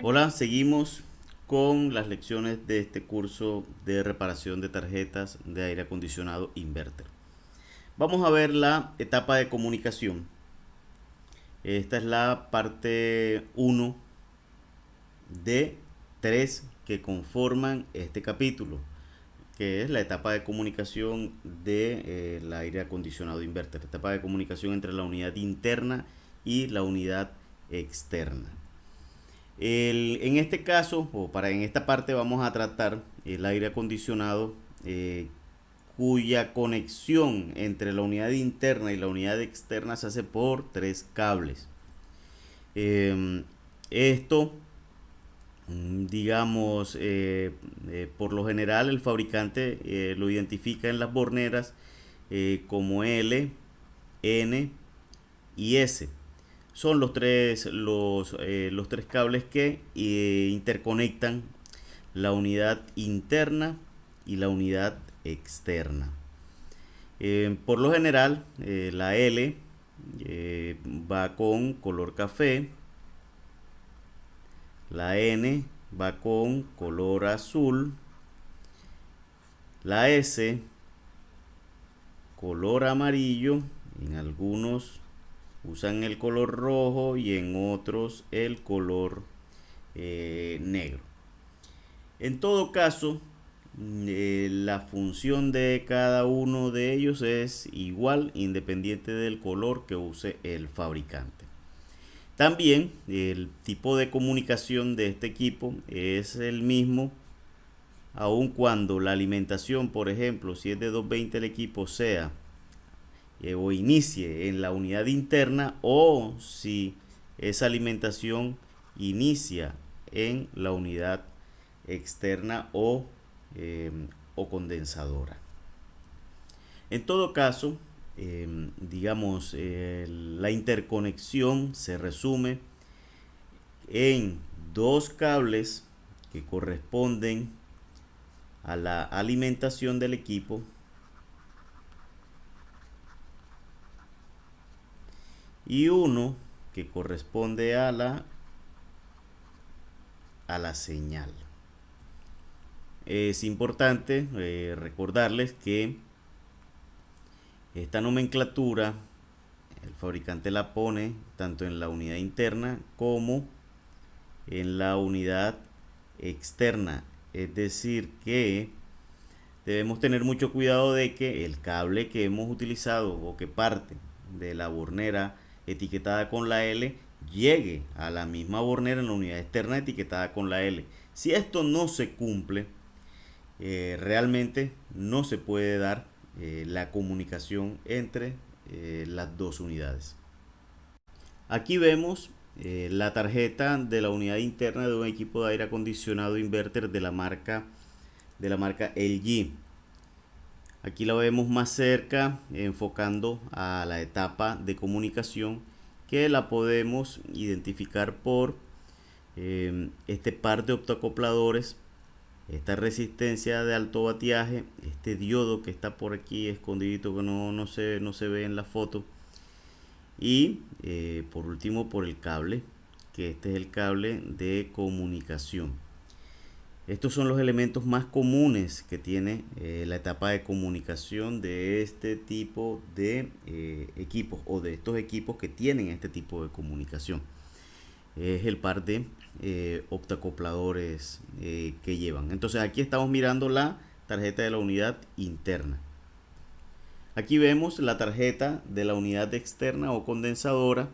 Hola, seguimos con las lecciones de este curso de reparación de tarjetas de aire acondicionado inverter. Vamos a ver la etapa de comunicación. Esta es la parte uno de 3 que conforman este capítulo, que es la etapa de comunicación del aire acondicionado inverter, etapa de comunicación entre la unidad interna y la unidad externa. En este caso, en esta parte vamos a tratar el aire acondicionado cuya conexión entre la unidad interna y la unidad externa se hace por 3 cables. Esto, digamos, por lo general el fabricante lo identifica en las borneras como L, N y S. Son los tres cables que interconectan la unidad interna y la unidad externa. Por lo general, la L va con color café, la N va con color azul, la S color amarillo, en algunos usan el color rojo y en otros el color negro. En todo caso, la función de cada uno de ellos es igual, independiente del color que use el fabricante. También el tipo de comunicación de este equipo es el mismo, aun cuando la alimentación, por ejemplo, si es de 220 el equipo, sea o inicie en la unidad interna, o si esa alimentación inicia en la unidad externa o condensadora. En todo caso, digamos, la interconexión se resume en dos cables que corresponden a la alimentación del equipo y uno que corresponde a la señal. Es importante recordarles que esta nomenclatura el fabricante la pone tanto en la unidad interna como en la unidad externa. Es decir que debemos tener mucho cuidado de que el cable que hemos utilizado o que parte de la bornera etiquetada con la L llegue a la misma bornera en la unidad externa etiquetada con la L. Si esto no se cumple, realmente no se puede dar la comunicación entre las dos unidades. Aquí vemos la tarjeta de la unidad interna de un equipo de aire acondicionado inverter de la marca LG. Aquí la vemos más cerca, enfocando a la etapa de comunicación, que la podemos identificar por este par de optoacopladores, esta resistencia de alto batiaje, este diodo que está por aquí escondidito que no se ve en la foto, y por último por el cable, que este es el cable de comunicación. Estos son los elementos más comunes que tiene la etapa de comunicación de este tipo de equipos, o de estos equipos que tienen este tipo de comunicación. Es el par de optacopladores que llevan. Entonces aquí estamos mirando la tarjeta de la unidad interna. Aquí vemos la tarjeta de la unidad externa o condensadora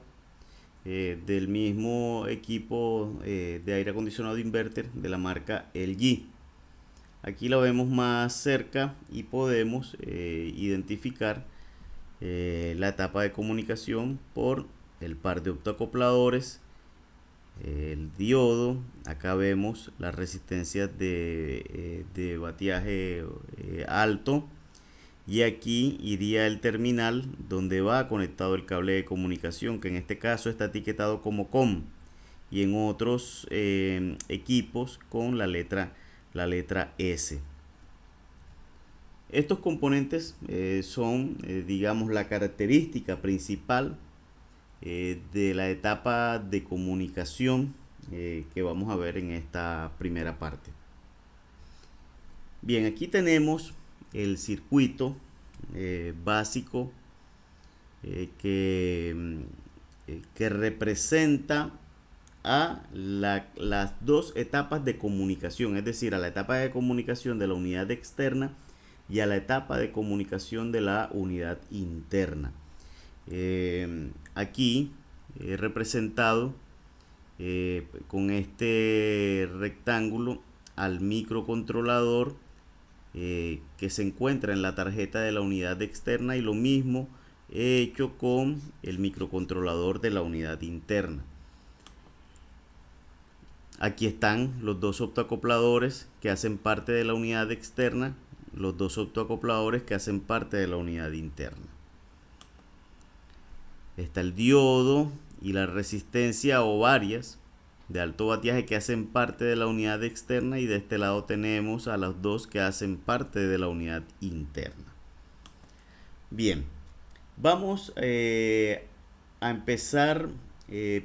del mismo equipo de aire acondicionado inverter de la marca LG. Aquí la vemos más cerca y podemos identificar la etapa de comunicación por el par de optoacopladores, el diodo. Acá vemos las resistencias de batiaje alto, y aquí iría el terminal donde va conectado el cable de comunicación, que en este caso está etiquetado como COM, y en otros equipos con la letra S. Estos componentes son, digamos, la característica principal de la etapa de comunicación que vamos a ver en esta primera parte. Bien, aquí tenemos el circuito básico que representa a las dos etapas de comunicación, es decir, a la etapa de comunicación de la unidad externa y a la etapa de comunicación de la unidad interna. Aquí he representado con este rectángulo al microcontrolador que se encuentra en la tarjeta de la unidad externa, y lo mismo he hecho con el microcontrolador de la unidad interna. Aquí están los dos optoacopladores que hacen parte de la unidad externa, los dos optoacopladores que hacen parte de la unidad interna. Está el diodo y la resistencia o varias de alto vatiaje que hacen parte de la unidad externa, y de este lado tenemos a los dos que hacen parte de la unidad interna. Bien, vamos a empezar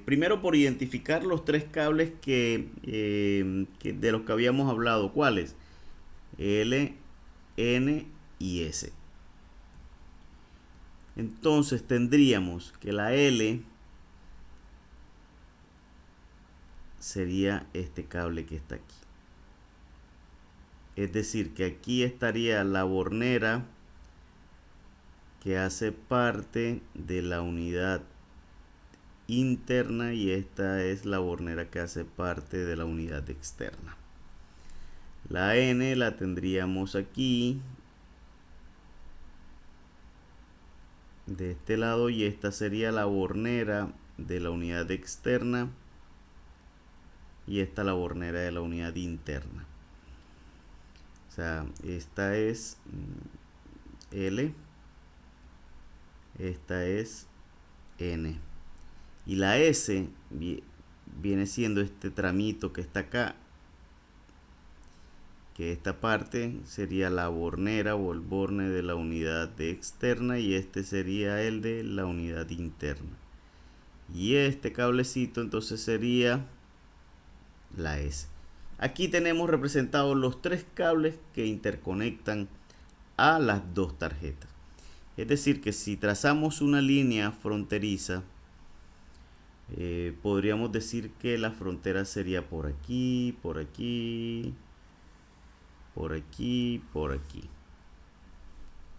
primero por identificar los tres cables que de los que habíamos hablado. ¿Cuáles? L, N y S. Entonces tendríamos que la L sería este cable que está aquí. Es decir, que aquí estaría la bornera que hace parte de la unidad interna, y esta es la bornera que hace parte de la unidad externa. La N la tendríamos aquí de este lado, y esta sería la bornera de la unidad externa, y esta la bornera de la unidad interna. O sea, esta es L, esta es N, y la S viene siendo este tramito que está acá, que esta parte sería la bornera o el borne de la unidad externa, y este sería el de la unidad interna, y este cablecito entonces sería la S. Aquí tenemos representados los tres cables que interconectan a las dos tarjetas. Es decir, que si trazamos una línea fronteriza, podríamos decir que la frontera sería por aquí, por aquí, por aquí, por aquí.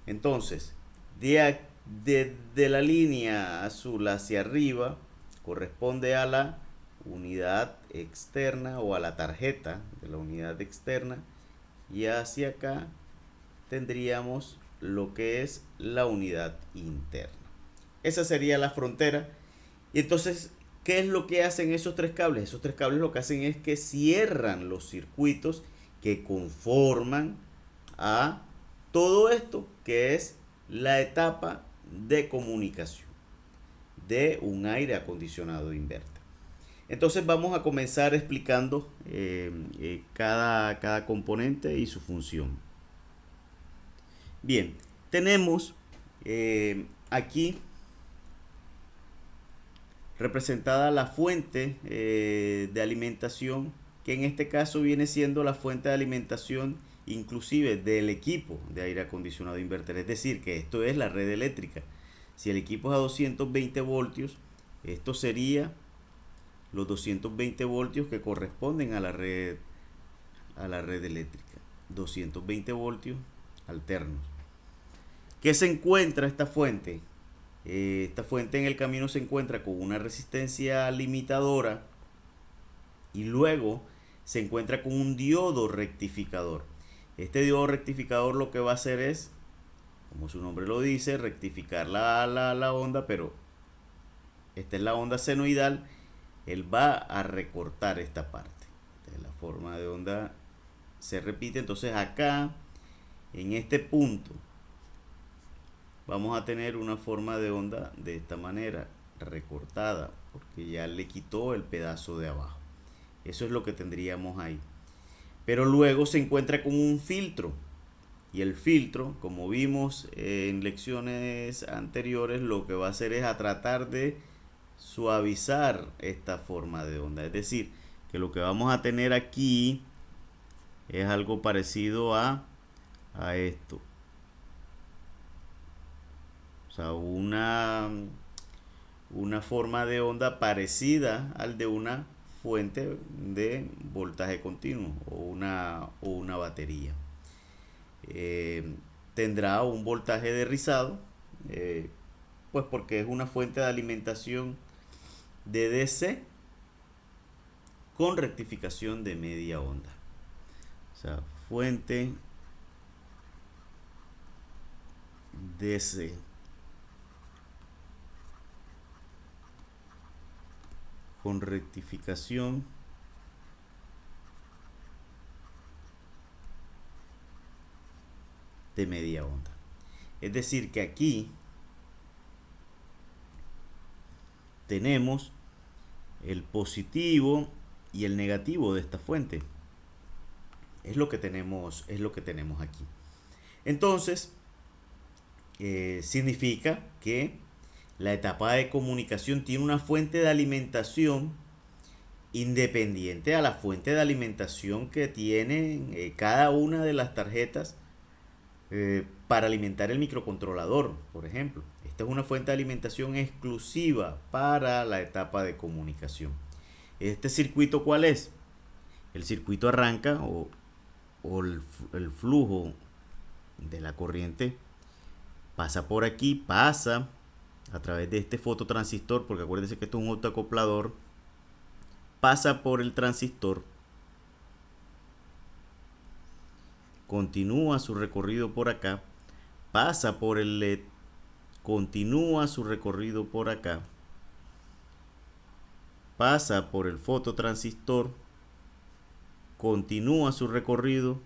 Entonces, de la línea azul hacia arriba corresponde a la unidad externa o a la tarjeta de la unidad externa, y hacia acá tendríamos lo que es la unidad interna. Esa sería la frontera. Y entonces, ¿qué es lo que hacen esos tres cables? Esos tres cables lo que hacen es que cierran los circuitos que conforman a todo esto, que es la etapa de comunicación de un aire acondicionado inverter. Entonces vamos a comenzar explicando cada componente y su función. Bien, tenemos aquí representada la fuente de alimentación, que en este caso viene siendo la fuente de alimentación inclusive del equipo de aire acondicionado inverter. Es decir, que esto es la red eléctrica. Si el equipo es a 220 voltios, esto sería los 220 voltios que corresponden a la red eléctrica. 220 voltios alternos. ¿Qué se encuentra esta fuente? Esta fuente en el camino se encuentra con una resistencia limitadora, y luego se encuentra con un diodo rectificador. Este diodo rectificador lo que va a hacer es, como su nombre lo dice, rectificar la onda, pero esta es la onda senoidal. Él va a recortar esta parte. Entonces, la forma de onda se repite. Entonces acá, en este punto, vamos a tener una forma de onda de esta manera, recortada, porque ya le quitó el pedazo de abajo. Eso es lo que tendríamos ahí. Pero luego se encuentra con un filtro, y el filtro, como vimos en lecciones anteriores, lo que va a hacer es a tratar de suavizar esta forma de onda. Es decir, que lo que vamos a tener aquí es algo parecido a esto. O sea, una forma de onda parecida al de una fuente de voltaje continuo o una batería. Tendrá un voltaje de rizado, pues porque es una fuente de alimentación de DC con rectificación de media onda. O sea, fuente DC con rectificación de media onda. Es decir, que aquí tenemos el positivo y el negativo de esta fuente. Es lo que tenemos aquí. Entonces, significa que la etapa de comunicación tiene una fuente de alimentación independiente a la fuente de alimentación que tienen cada una de las tarjetas para alimentar el microcontrolador, por ejemplo. Esta es una fuente de alimentación exclusiva para la etapa de comunicación. ¿Este circuito cuál es? El circuito arranca o el flujo de la corriente pasa por aquí, pasa a través de este fototransistor, porque acuérdense que esto es un autoacoplador, pasa por el transistor, continúa su recorrido por acá, pasa por el LED, continúa su recorrido por acá, pasa por el fototransistor, continúa su recorrido,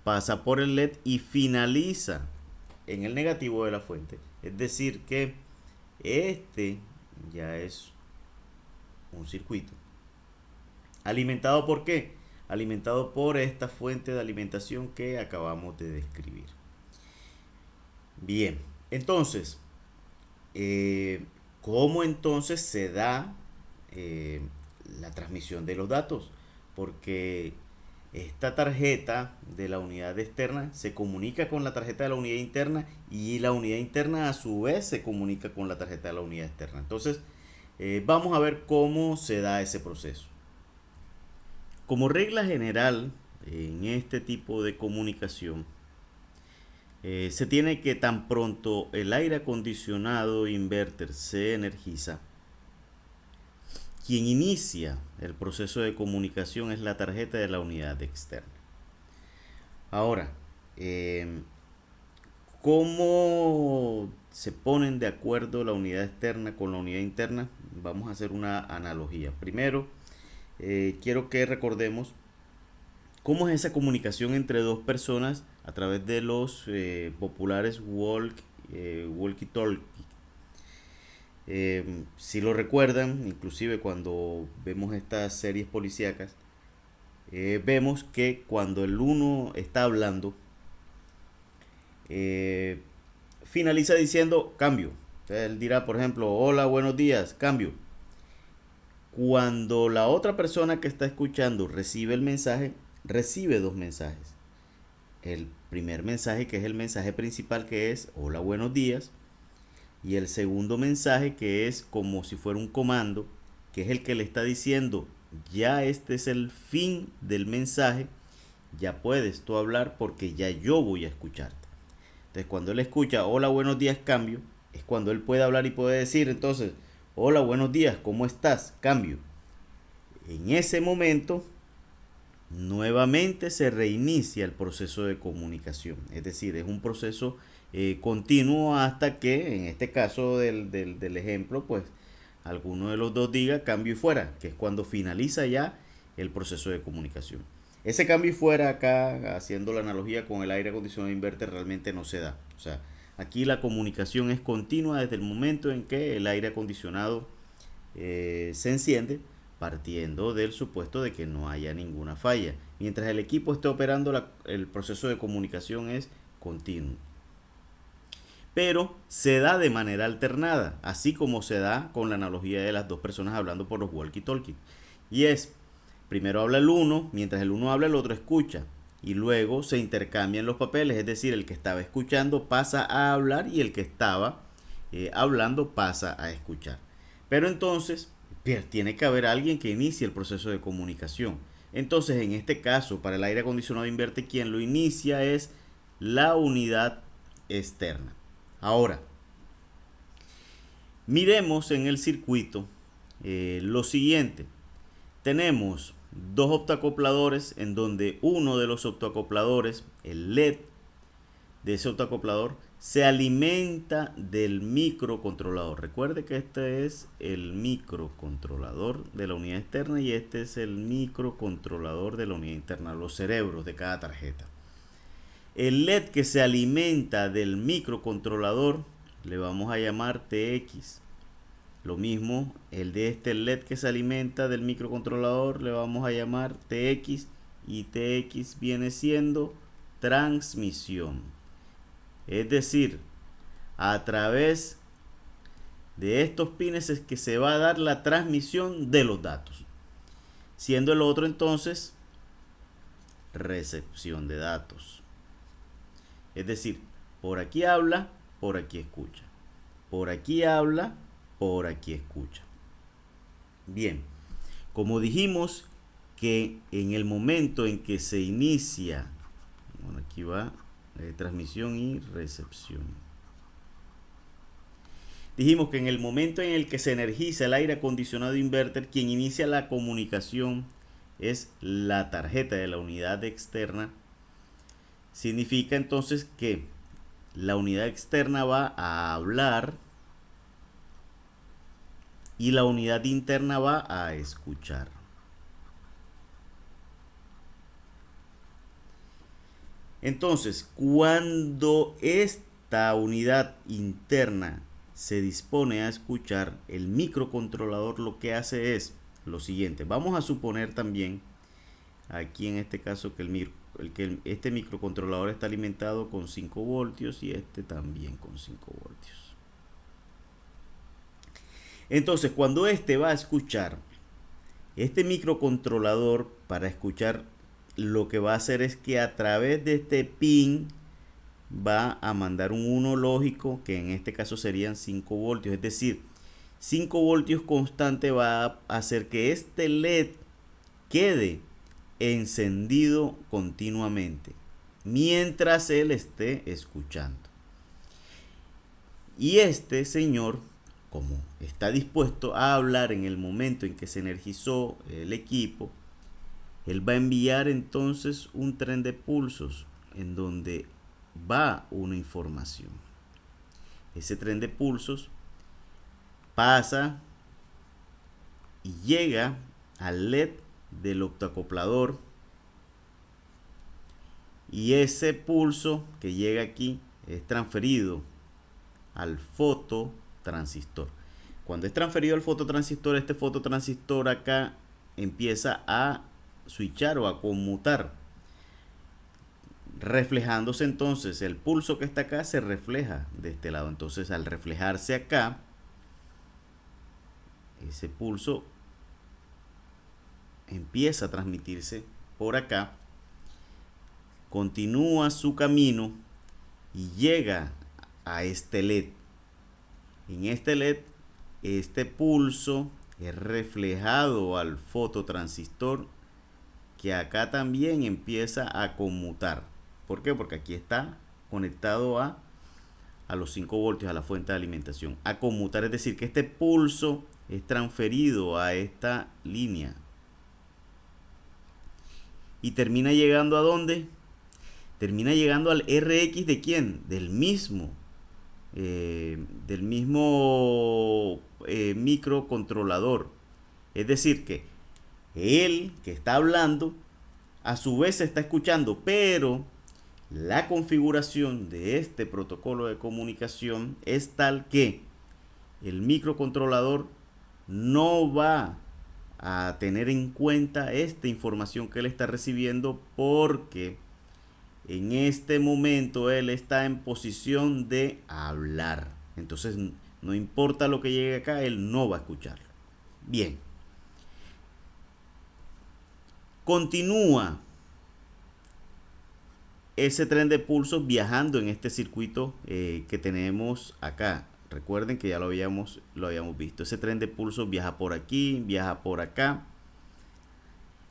pasa por el LED y finaliza en el negativo de la fuente. Es decir que este ya es un circuito. ¿Alimentado por qué? Alimentado por esta fuente de alimentación que acabamos de describir. Bien, entonces, ¿cómo entonces se da la transmisión de los datos? Porque esta tarjeta de la unidad externa se comunica con la tarjeta de la unidad interna y la unidad interna a su vez se comunica con la tarjeta de la unidad externa. Entonces, vamos a ver cómo se da ese proceso. Como regla general, en este tipo de comunicación, se tiene que tan pronto el aire acondicionado inverter se energiza, quien inicia el proceso de comunicación es la tarjeta de la unidad externa. Ahora, ¿cómo se ponen de acuerdo la unidad externa con la unidad interna? Vamos a hacer una analogía. Primero, quiero que recordemos cómo es esa comunicación entre dos personas a través de los populares walkie-talkie. Si lo recuerdan, inclusive cuando vemos estas series policíacas, vemos que cuando el uno está hablando, finaliza diciendo cambio. Entonces, él dirá, por ejemplo, hola, buenos días, cambio. Cuando la otra persona que está escuchando recibe el mensaje, recibe dos mensajes. El primer mensaje, que es el mensaje principal, que es hola, buenos días. Y el segundo mensaje, que es como si fuera un comando, que es el que le está diciendo, ya este es el fin del mensaje, ya puedes tú hablar porque ya yo voy a escucharte. Entonces, cuando él escucha hola, buenos días, cambio, es cuando él puede hablar y puede decir, entonces, hola, buenos días, ¿cómo estás? Cambio. En ese momento, nuevamente se reinicia el proceso de comunicación. Es decir, es un proceso continuo hasta que, en este caso del ejemplo, pues alguno de los dos diga cambio y fuera, que es cuando finaliza ya el proceso de comunicación. Ese cambio y fuera acá, haciendo la analogía con el aire acondicionado inverter, realmente no se da. O sea, aquí la comunicación es continua desde el momento en que el aire acondicionado se enciende, partiendo del supuesto de que no haya ninguna falla. Mientras el equipo esté operando, el proceso de comunicación es continuo. pero se da de manera alternada, así como se da con la analogía de las dos personas hablando por los walkie-talkie. Y es, primero habla el uno, mientras el uno habla el otro escucha, y luego se intercambian los papeles, es decir, el que estaba escuchando pasa a hablar y el que estaba hablando pasa a escuchar. Pero entonces tiene que haber alguien que inicie el proceso de comunicación. Entonces, en este caso, para el aire acondicionado inverter, quien lo inicia es la unidad externa. Ahora, miremos en el circuito lo siguiente. Tenemos dos optoacopladores en donde uno de los optoacopladores, el LED de ese optoacoplador, se alimenta del microcontrolador. Recuerde que este es el microcontrolador de la unidad externa y este es el microcontrolador de la unidad interna, los cerebros de cada tarjeta. El LED que se alimenta del microcontrolador le vamos a llamar TX. Lo mismo, el de este LED que se alimenta del microcontrolador le vamos a llamar TX, y TX viene siendo transmisión. Es decir, a través de estos pines es que se va a dar la transmisión de los datos. Siendo el otro entonces recepción de datos. Es decir, por aquí habla, por aquí escucha. Por aquí habla, por aquí escucha. Bien, como dijimos que en el momento en que se inicia, bueno, aquí va transmisión y recepción. Dijimos que en el momento en el que se energiza el aire acondicionado inverter, quien inicia la comunicación es la tarjeta de la unidad externa. Significa entonces que la unidad externa va a hablar y la unidad interna va a escuchar. Entonces, cuando esta unidad interna se dispone a escuchar, el microcontrolador lo que hace es lo siguiente. Vamos a suponer también, aquí en este caso, que este microcontrolador está alimentado con 5 voltios y este también con 5 voltios. Entonces, cuando este va a escuchar, este microcontrolador, para escuchar, lo que va a hacer es que a través de este pin va a mandar un 1 lógico, que en este caso serían 5 voltios. Es decir, 5 voltios constante va a hacer que este LED quede encendido continuamente mientras él esté escuchando. Y este señor, como está dispuesto a hablar en el momento en que se energizó el equipo, él va a enviar entonces un tren de pulsos en donde va una información. Ese tren de pulsos pasa y llega al LED del optoacoplador, y ese pulso que llega aquí es transferido al fototransistor. Cuando es transferido al fototransistor, este fototransistor acá empieza a switchar o a conmutar, reflejándose entonces el pulso que está acá se refleja de este lado. Entonces, al reflejarse acá, ese pulso empieza a transmitirse por acá, continúa su camino y llega a este LED. En este LED, este pulso es reflejado al fototransistor, que acá también empieza a conmutar. ¿Por qué? Porque aquí está conectado a los 5 voltios, a la fuente de alimentación. A conmutar, es decir, que este pulso es transferido a esta línea. ¿Y termina llegando a dónde? Termina llegando al RX de ¿quién? Del mismo microcontrolador. Es decir, que él que está hablando a su vez se está escuchando, pero la configuración de este protocolo de comunicación es tal que el microcontrolador no va a tener en cuenta esta información que él está recibiendo, porque en este momento él está en posición de hablar. Entonces no importa lo que llegue acá, él no va a escucharlo. Bien. Continúa ese tren de pulsos viajando en este circuito que tenemos acá. Recuerden que ya lo habíamos visto. Ese tren de pulsos viaja por aquí, viaja por acá.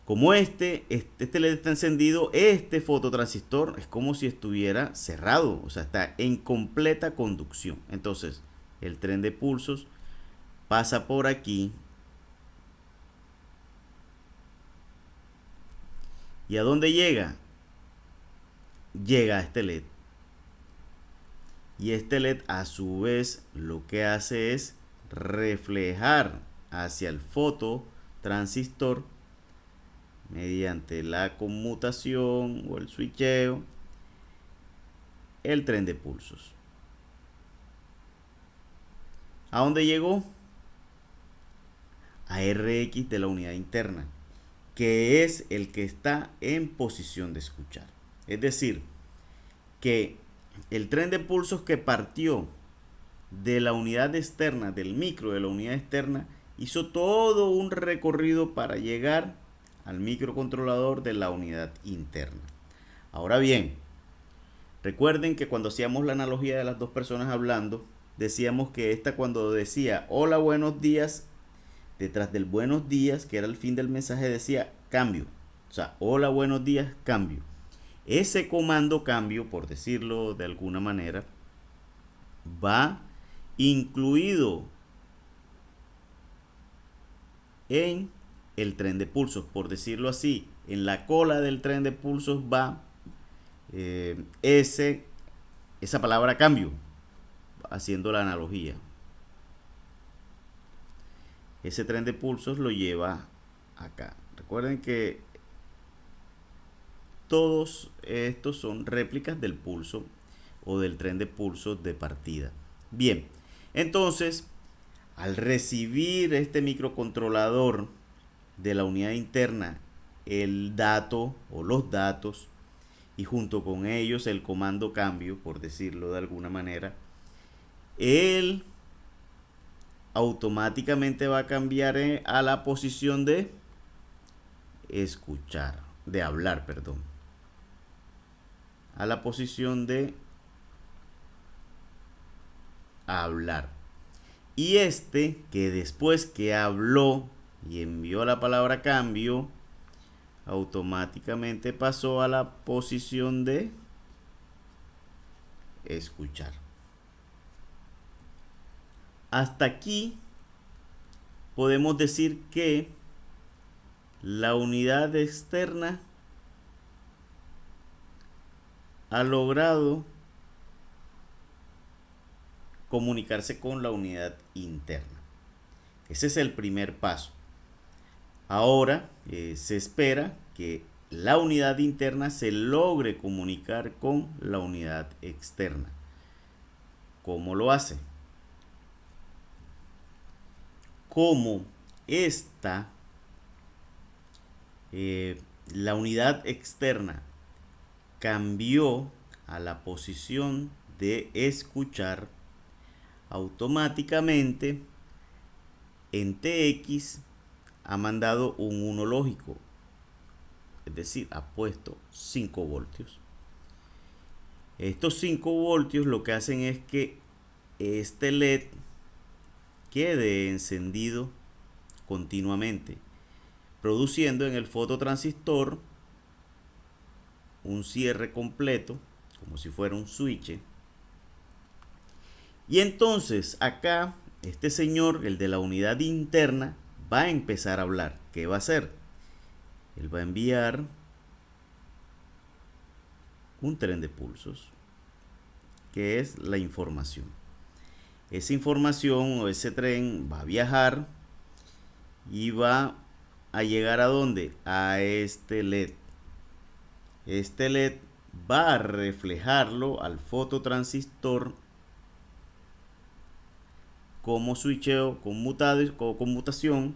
Como este LED está encendido, este fototransistor es como si estuviera cerrado, o sea, está en completa conducción. Entonces, el tren de pulsos pasa por aquí. ¿Y a dónde llega? Llega a este LED. Y este LED a su vez lo que hace es reflejar hacia el fototransistor mediante la conmutación o el switcheo el tren de pulsos. ¿A dónde llegó? A RX de la unidad interna, que es el que está en posición de escuchar. Es decir, que el tren de pulsos que partió de la unidad externa, del micro de la unidad externa, hizo todo un recorrido para llegar al microcontrolador de la unidad interna. Ahora bien, recuerden que cuando hacíamos la analogía de las dos personas hablando, decíamos que esta cuando decía hola buenos días, detrás del buenos días, que era el fin del mensaje, decía cambio. O sea, hola buenos días, cambio. Ese comando cambio, por decirlo de alguna manera, va incluido en el tren de pulsos, por decirlo así. En la cola del tren de pulsos va esa palabra cambio, haciendo la analogía. Ese tren de pulsos lo lleva acá. Recuerden que todos estos son réplicas del pulso o del tren de pulsos de partida. Bien, entonces al recibir este microcontrolador de la unidad interna el dato o los datos y junto con ellos el comando cambio, por decirlo de alguna manera, él automáticamente va a cambiar a la posición de escuchar, de hablar, perdón, a la posición de hablar. Y este, que después que habló y envió la palabra cambio, automáticamente pasó a la posición de escuchar. Hasta aquí podemos decir que la unidad externa ha logrado comunicarse con la unidad interna. Ese es el primer paso. Ahora se espera que la unidad interna se logre comunicar con la unidad externa. ¿Cómo lo hace? Como esta, la unidad externa cambió a la posición de escuchar, automáticamente en TX ha mandado un 1 lógico, es decir, ha puesto 5 voltios. Estos 5 voltios lo que hacen es que este LED quede encendido continuamente, produciendo en el fototransistor un cierre completo, como si fuera un switch. Y entonces acá este señor, el de la unidad interna, va a empezar a hablar. ¿Qué va a hacer? Él va a enviar un tren de pulsos, que es la información. Esa información o ese tren va a viajar y va a llegar ¿a dónde? A este LED. Este LED va a reflejarlo al fototransistor como switcheo conmutación,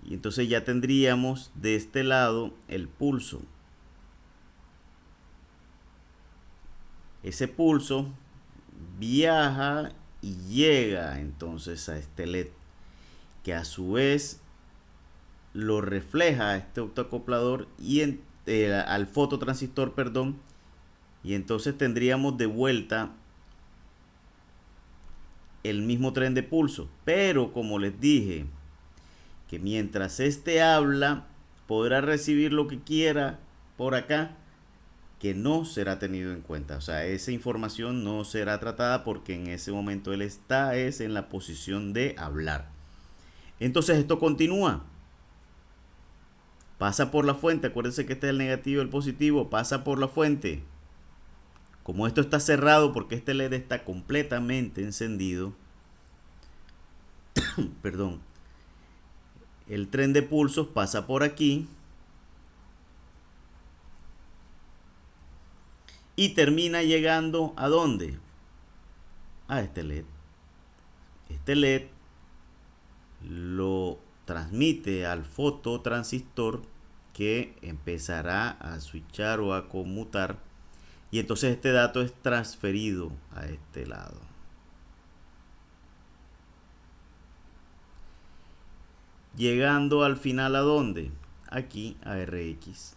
y entonces ya tendríamos de este lado el pulso Ese pulso viaja y llega entonces a este LED, que a su vez lo refleja a este autoacoplador y al fototransistor, perdón, y entonces tendríamos de vuelta el mismo tren de pulso. Pero como les dije, que mientras este habla, podrá recibir lo que quiera por acá, que no será tenido en cuenta. O sea, esa información no será tratada porque en ese momento él está en la posición de hablar. Entonces esto continúa. Pasa por la fuente. Acuérdense que este es el negativo y el positivo. Pasa por la fuente. Como esto está cerrado porque este LED está completamente encendido, perdón, el tren de pulsos pasa por aquí y termina llegando ¿a dónde? A este LED. Este LED lo transmite al fototransistor, que empezará a switchar o a conmutar, y entonces este dato es transferido a este lado. Llegando al final ¿a dónde? Aquí a RX.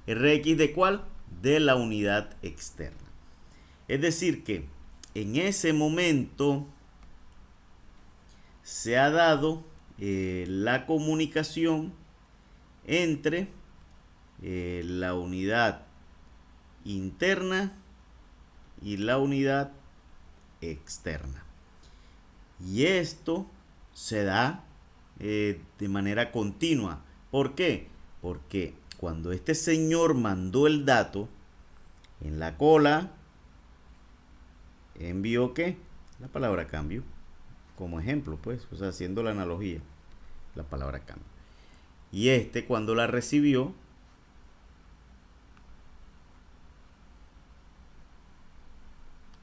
¿RX de cuál? De la unidad externa. Es decir que en ese momento se ha dado la comunicación entre la unidad interna y la unidad externa. Y esto se da de manera continua. ¿Por qué? Porque cuando este señor mandó el dato, en la cola envió ¿qué? La palabra cambio. Como ejemplo, pues, o sea, haciendo la analogía, la palabra cambio. Y este, cuando la recibió,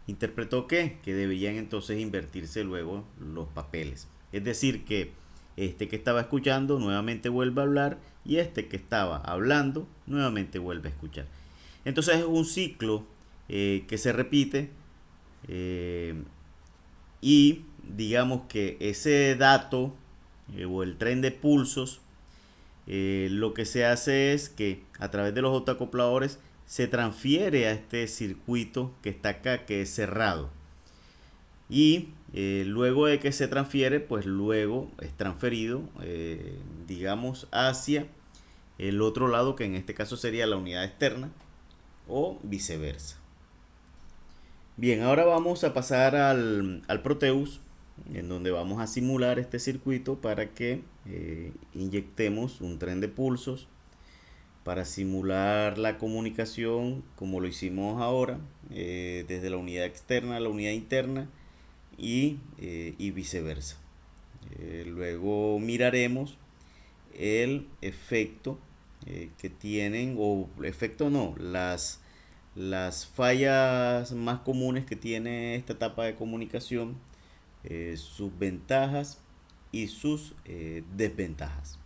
interpretó que debían entonces invertirse luego los papeles. Es decir, que este que estaba escuchando nuevamente vuelve a hablar y este que estaba hablando nuevamente vuelve a escuchar. Entonces es un ciclo que se repite y digamos que ese dato o el tren de pulsos, lo que se hace es que a través de los autoacopladores se transfiere a este circuito que está acá, que es cerrado, y luego de que se transfiere, pues luego es transferido digamos hacia el otro lado, que en este caso sería la unidad externa, o viceversa. Bien, ahora vamos a pasar al Proteus, en donde vamos a simular este circuito para que inyectemos un tren de pulsos para simular la comunicación como lo hicimos ahora, desde la unidad externa a la unidad interna y viceversa. Luego miraremos el efecto que tienen, o efecto no, las fallas más comunes que tiene esta etapa de comunicación, sus ventajas y sus desventajas.